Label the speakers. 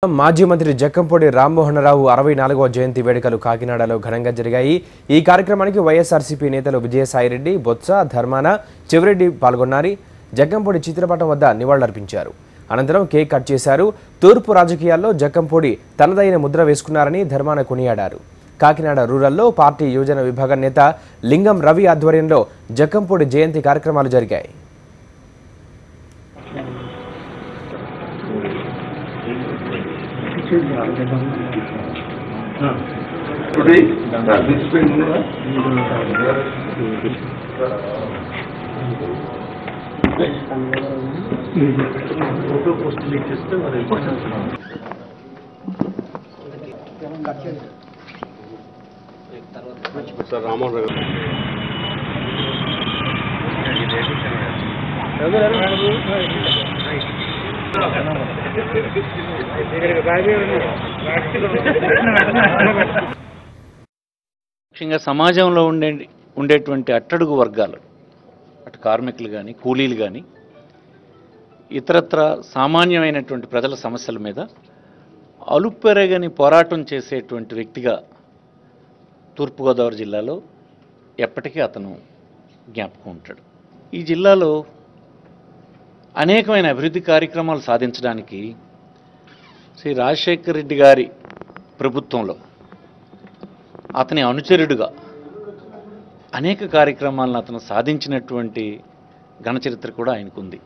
Speaker 1: మాజీ మంత్రి జక్కంపూడి రామ్మోహన్ రావు 64వ జయంతి వేడుకలు కాకినాడలో ఘనంగా జరిగాయి। ఈ కార్యక్రమానికి వైఎస్ఆర్సీపీ నేతలు విజయసాయిరెడ్డి, బొత్స, ధర్మాన, చెవిరెడ్డి పాల్గొన్నారు। జక్కంపూడి చిత్రపటం వద్ద నివాళులర్పించారు। అనంతరం కేక్ కట్ చేశారు। తూర్పు రాజకీయాల్లో జక్కంపూడి తనదైన ముద్ర వేసుకున్నారని ధర్మాన కొనియాడారు। కాకినాడ రూరల్లో పార్టీ యువజన విభాగం నేత లింగం రవి ఆధ్వర్యంలో జక్కంపూడి జయంతి కార్యక్రమాలు జరిగాయి।
Speaker 2: Today, this spring, photo post system or Sir Ramon
Speaker 3: ముఖ్యంగా సమాజంలో ఉండేటువంటి అట్టడుగు వర్గాలు, అటు కార్మికులు కానీ, కూలీలు కానీ, ఇతరత్ర సామాన్యమైనటువంటి ప్రజల సమస్యల మీద అలుపెరగని పోరాటం చేసేటువంటి వ్యక్తిగా తూర్పుగోదావరి జిల్లాలో ఎప్పటికీ అతను జ్ఞాపకం ఉంటాడు। ఈ జిల్లాలో అనేకమైన అభివృద్ధి కార్యక్రమాలు సాధించడానికి శ్రీ రాజశేఖర్ రెడ్డి గారి ప్రభుత్వంలో అతని అనుచరుడుగా అనేక కార్యక్రమాలను అతను సాధించినటువంటి ఘన చరిత్ర కూడా ఆయనకుంది।